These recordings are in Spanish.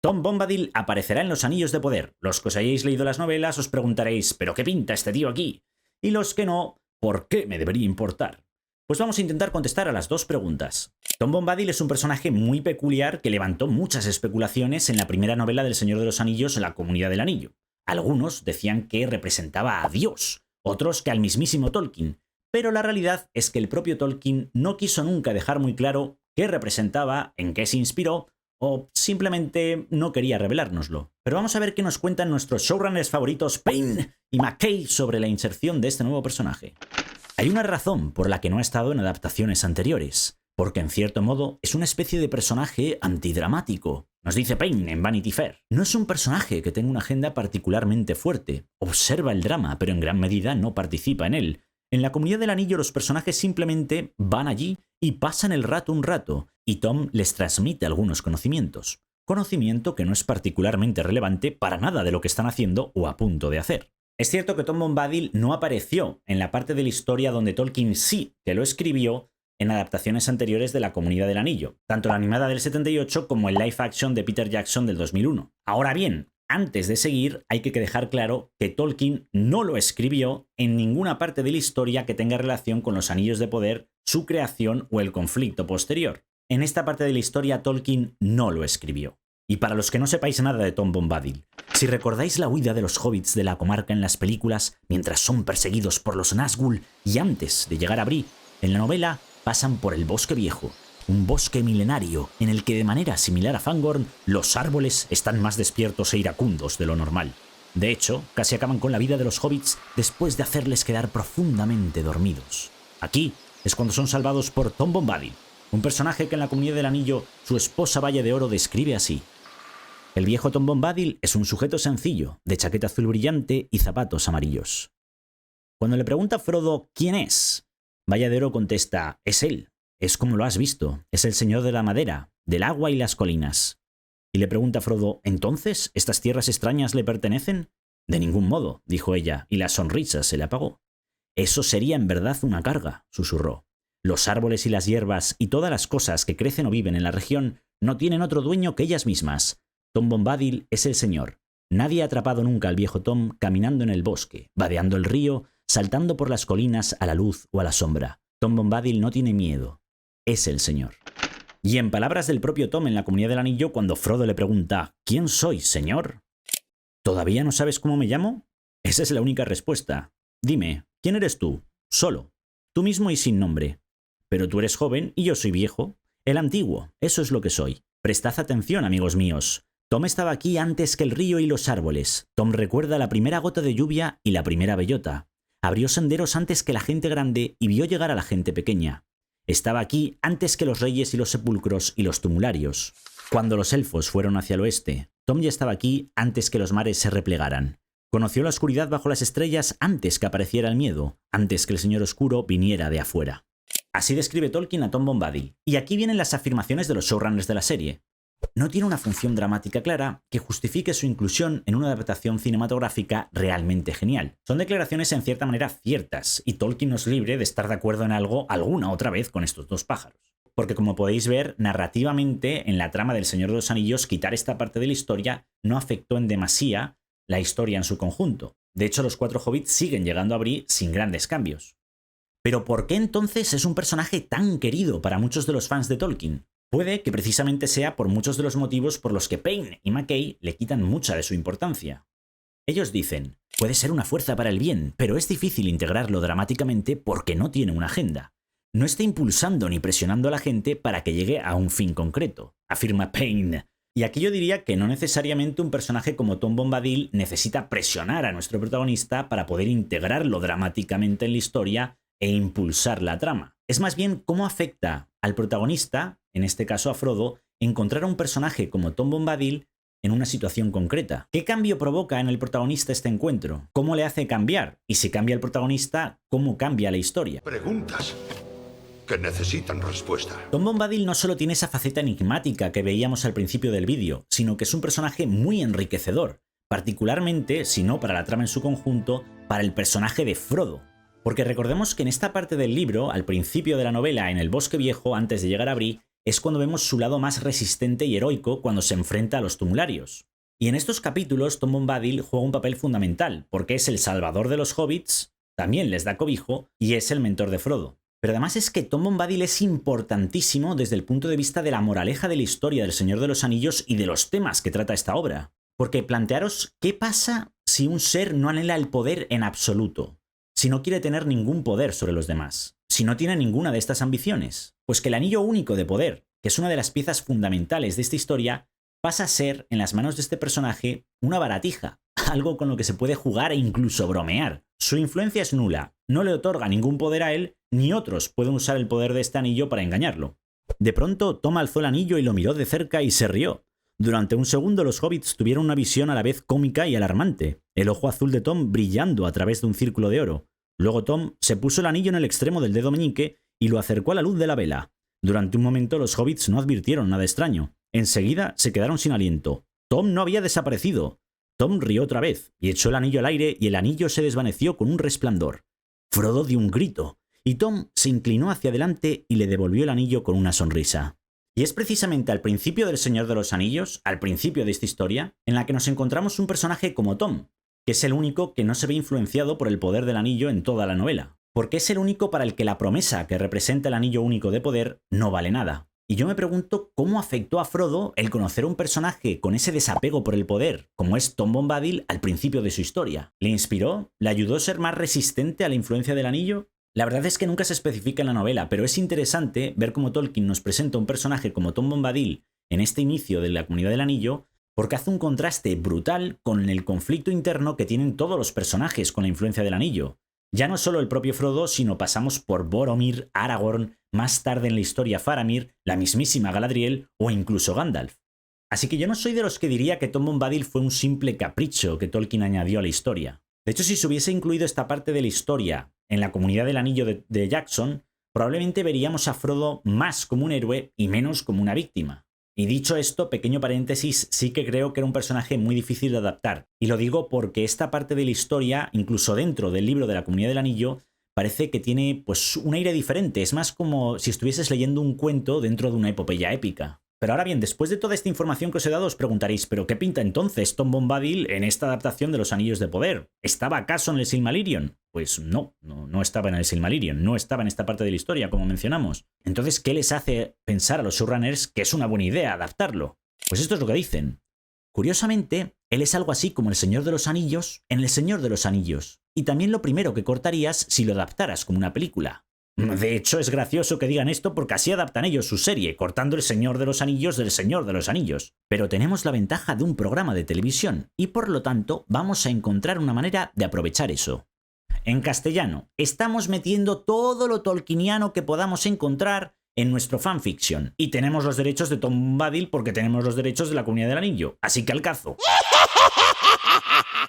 Tom Bombadil aparecerá en los Anillos de Poder. Los que os hayáis leído las novelas os preguntaréis, ¿pero qué pinta este tío aquí? Y los que no, ¿por qué me debería importar? Pues vamos a intentar contestar a las dos preguntas. Tom Bombadil es un personaje muy peculiar que levantó muchas especulaciones en la primera novela del Señor de los Anillos, La Comunidad del Anillo. Algunos decían que representaba a Dios, otros que al mismísimo Tolkien, pero la realidad es que el propio Tolkien no quiso nunca dejar muy claro qué representaba, en qué se inspiró, o simplemente no quería revelárnoslo. Pero vamos a ver qué nos cuentan nuestros showrunners favoritos Payne y McKay sobre la inserción de este nuevo personaje. Hay una razón por la que no ha estado en adaptaciones anteriores, porque en cierto modo es una especie de personaje antidramático. Nos dice Payne en Vanity Fair. No es un personaje que tenga una agenda particularmente fuerte. Observa el drama, pero en gran medida no participa en él. En la Comunidad del Anillo los personajes simplemente van allí y pasan el rato un rato, y Tom les transmite algunos conocimientos. Conocimiento que no es particularmente relevante para nada de lo que están haciendo o a punto de hacer. Es cierto que Tom Bombadil no apareció en la parte de la historia donde Tolkien sí que lo escribió en adaptaciones anteriores de La Comunidad del Anillo, tanto la animada del 78 como el live action de Peter Jackson del 2001. Ahora bien, antes de seguir, hay que dejar claro que Tolkien no lo escribió en ninguna parte de la historia que tenga relación con los Anillos de Poder, su creación o el conflicto posterior. En esta parte de la historia Tolkien no lo escribió. Y para los que no sepáis nada de Tom Bombadil, si recordáis la huida de los hobbits de la comarca en las películas mientras son perseguidos por los Nazgûl y antes de llegar a Bree, en la novela pasan por el Bosque Viejo, un bosque milenario en el que de manera similar a Fangorn, los árboles están más despiertos e iracundos de lo normal. De hecho, casi acaban con la vida de los hobbits después de hacerles quedar profundamente dormidos. Aquí es cuando son salvados por Tom Bombadil, un personaje que en La Comunidad del Anillo su esposa Valle de Oro describe así. El viejo Tom Bombadil es un sujeto sencillo, de chaqueta azul brillante y zapatos amarillos. Cuando le pregunta a Frodo ¿quién es?, Valle de Oro contesta, es él, es como lo has visto, es el señor de la madera, del agua y las colinas. Y le pregunta a Frodo, ¿entonces estas tierras extrañas le pertenecen? De ningún modo, dijo ella, y la sonrisa se le apagó. Eso sería en verdad una carga, susurró. Los árboles y las hierbas y todas las cosas que crecen o viven en la región no tienen otro dueño que ellas mismas. Tom Bombadil es el señor. Nadie ha atrapado nunca al viejo Tom caminando en el bosque, vadeando el río, saltando por las colinas a la luz o a la sombra. Tom Bombadil no tiene miedo. Es el señor. Y en palabras del propio Tom en La Comunidad del Anillo, cuando Frodo le pregunta ¿quién soy, señor? ¿Todavía no sabes cómo me llamo? Esa es la única respuesta. Dime, ¿quién eres tú? Solo. Tú mismo y sin nombre. Pero tú eres joven y yo soy viejo. El antiguo, eso es lo que soy. Prestad atención, amigos míos. Tom estaba aquí antes que el río y los árboles. Tom recuerda la primera gota de lluvia y la primera bellota. Abrió senderos antes que la gente grande y vio llegar a la gente pequeña. Estaba aquí antes que los reyes y los sepulcros y los tumularios. Cuando los elfos fueron hacia el oeste, Tom ya estaba aquí antes que los mares se replegaran. Conoció la oscuridad bajo las estrellas antes que apareciera el miedo, antes que el señor oscuro viniera de afuera. Así describe Tolkien a Tom Bombadil. Y aquí vienen las afirmaciones de los showrunners de la serie. No tiene una función dramática clara que justifique su inclusión en una adaptación cinematográfica realmente genial. Son declaraciones en cierta manera ciertas, y Tolkien no es libre de estar de acuerdo en algo alguna otra vez con estos dos pájaros. Porque como podéis ver, narrativamente, en la trama del Señor de los Anillos, quitar esta parte de la historia no afectó en demasía la historia en su conjunto. De hecho, los 4 hobbits siguen llegando a Bree sin grandes cambios. Pero ¿por qué entonces es un personaje tan querido para muchos de los fans de Tolkien? Puede que precisamente sea por muchos de los motivos por los que Payne y McKay le quitan mucha de su importancia. Ellos dicen, puede ser una fuerza para el bien, pero es difícil integrarlo dramáticamente porque no tiene una agenda. No está impulsando ni presionando a la gente para que llegue a un fin concreto, afirma Payne. Y aquí yo diría que no necesariamente un personaje como Tom Bombadil necesita presionar a nuestro protagonista para poder integrarlo dramáticamente en la historia e impulsar la trama. Es más bien cómo afecta al protagonista, en este caso a Frodo, encontrar a un personaje como Tom Bombadil en una situación concreta. ¿Qué cambio provoca en el protagonista este encuentro? ¿Cómo le hace cambiar? Y si cambia el protagonista, ¿cómo cambia la historia? Preguntas que necesitan respuesta. Tom Bombadil no solo tiene esa faceta enigmática que veíamos al principio del vídeo, sino que es un personaje muy enriquecedor, particularmente, si no para la trama en su conjunto, para el personaje de Frodo. Porque recordemos que en esta parte del libro, al principio de la novela, en el Bosque Viejo, antes de llegar a Bree, es cuando vemos su lado más resistente y heroico cuando se enfrenta a los tumularios. Y en estos capítulos Tom Bombadil juega un papel fundamental, porque es el salvador de los hobbits, también les da cobijo y es el mentor de Frodo. Pero además es que Tom Bombadil es importantísimo desde el punto de vista de la moraleja de la historia del Señor de los Anillos y de los temas que trata esta obra. Porque plantearos qué pasa si un ser no anhela el poder en absoluto, si no quiere tener ningún poder sobre los demás, si no tiene ninguna de estas ambiciones. Pues que el anillo único de poder, que es una de las piezas fundamentales de esta historia, pasa a ser, en las manos de este personaje, una baratija, algo con lo que se puede jugar e incluso bromear. Su influencia es nula, no le otorga ningún poder a él, ni otros pueden usar el poder de este anillo para engañarlo. De pronto, Tom alzó el anillo y lo miró de cerca y se rió. Durante un segundo los hobbits tuvieron una visión a la vez cómica y alarmante, el ojo azul de Tom brillando a través de un círculo de oro. Luego Tom se puso el anillo en el extremo del dedo meñique y lo acercó a la luz de la vela. Durante un momento los hobbits no advirtieron nada extraño. Enseguida se quedaron sin aliento. Tom no había desaparecido. Tom rió otra vez y echó el anillo al aire y el anillo se desvaneció con un resplandor. Frodo dio un grito y Tom se inclinó hacia adelante y le devolvió el anillo con una sonrisa. Y es precisamente al principio del Señor de los Anillos, al principio de esta historia, en la que nos encontramos un personaje como Tom, que es el único que no se ve influenciado por el poder del anillo en toda la novela, porque es el único para el que la promesa que representa el anillo único de poder no vale nada. Y yo me pregunto cómo afectó a Frodo el conocer a un personaje con ese desapego por el poder, como es Tom Bombadil al principio de su historia. ¿Le inspiró? ¿Le ayudó a ser más resistente a la influencia del anillo? La verdad es que nunca se especifica en la novela, pero es interesante ver cómo Tolkien nos presenta un personaje como Tom Bombadil en este inicio de la Comunidad del Anillo, porque hace un contraste brutal con el conflicto interno que tienen todos los personajes con la influencia del anillo. Ya no solo el propio Frodo, sino pasamos por Boromir, Aragorn, más tarde en la historia Faramir, la mismísima Galadriel o incluso Gandalf. Así que yo no soy de los que diría que Tom Bombadil fue un simple capricho que Tolkien añadió a la historia. De hecho, si se hubiese incluido esta parte de la historia en la Comunidad del Anillo de Jackson, probablemente veríamos a Frodo más como un héroe y menos como una víctima. Y dicho esto, pequeño paréntesis, sí que creo que era un personaje muy difícil de adaptar. Y lo digo porque esta parte de la historia, incluso dentro del libro de la Comunidad del Anillo, parece que tiene pues un aire diferente. Es más como si estuvieses leyendo un cuento dentro de una epopeya épica. Pero ahora bien, después de toda esta información que os he dado, os preguntaréis, ¿pero qué pinta entonces Tom Bombadil en esta adaptación de los Anillos de Poder? ¿Estaba acaso en el Silmarillion? Pues no estaba en el Silmarillion, no estaba en esta parte de la historia, como mencionamos. Entonces, ¿qué les hace pensar a los showrunners que es una buena idea adaptarlo? Pues esto es lo que dicen. Curiosamente, él es algo así como el Señor de los Anillos en el Señor de los Anillos. Y también lo primero que cortarías si lo adaptaras como una película. De hecho, es gracioso que digan esto porque así adaptan ellos su serie, cortando el Señor de los Anillos del Señor de los Anillos. Pero tenemos la ventaja de un programa de televisión y por lo tanto vamos a encontrar una manera de aprovechar eso. En castellano, estamos metiendo todo lo tolkieniano que podamos encontrar en nuestro fanfiction y tenemos los derechos de Tom Bombadil porque tenemos los derechos de la Comunidad del Anillo, así que al cazo.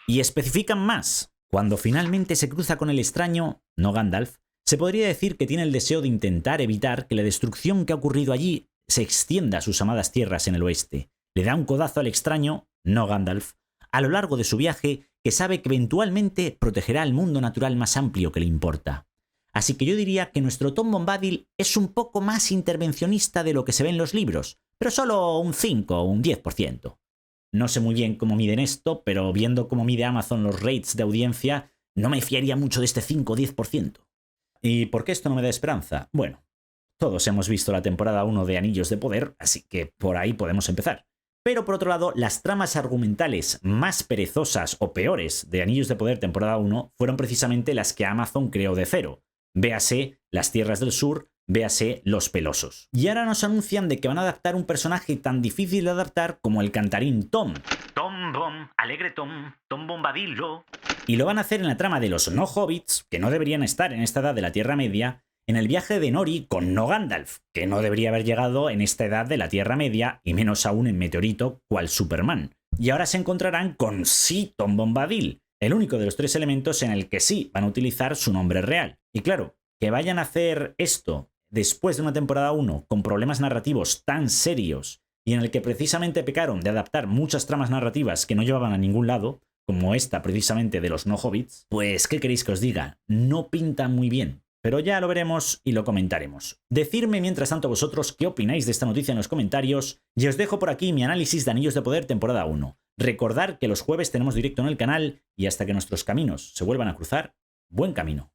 Y especifican más. Cuando finalmente se cruza con el extraño, no Gandalf, se podría decir que tiene el deseo de intentar evitar que la destrucción que ha ocurrido allí se extienda a sus amadas tierras en el oeste. Le da un codazo al extraño, no Gandalf, a lo largo de su viaje, que sabe que eventualmente protegerá el mundo natural más amplio que le importa. Así que yo diría que nuestro Tom Bombadil es un poco más intervencionista de lo que se ve en los libros, pero solo un 5 o un 10%. No sé muy bien cómo miden esto, pero viendo cómo mide Amazon los rates de audiencia, no me fiaría mucho de este 5 o 10%. ¿Y por qué esto no me da esperanza? Bueno, todos hemos visto la temporada 1 de Anillos de Poder, así que por ahí podemos empezar. Pero por otro lado, las tramas argumentales más perezosas o peores de Anillos de Poder temporada 1 fueron precisamente las que Amazon creó de cero. Véase Las Tierras del Sur, véase Los Pelosos. Y ahora nos anuncian de que van a adaptar un personaje tan difícil de adaptar como el cantarín Tom. Tom Bom, alegre Tom, Tom Bombadillo. Y lo van a hacer en la trama de los no hobbits, que no deberían estar en esta edad de la Tierra Media, en el viaje de Nori con no Gandalf, que no debería haber llegado en esta edad de la Tierra Media, y menos aún en Meteorito, cual Superman. Y ahora se encontrarán con sí Tom Bombadil, el único de los tres elementos en el que sí van a utilizar su nombre real. Y claro, que vayan a hacer esto después de una temporada 1 con problemas narrativos tan serios y en el que precisamente pecaron de adaptar muchas tramas narrativas que no llevaban a ningún lado, como esta precisamente de los no hobbits, pues ¿qué queréis que os diga? No pinta muy bien. pero ya lo veremos y lo comentaremos. Decidme mientras tanto vosotros qué opináis de esta noticia en los comentarios y os dejo por aquí mi análisis de Anillos de Poder temporada 1. Recordad que los jueves tenemos directo en el canal y hasta que nuestros caminos se vuelvan a cruzar, buen camino.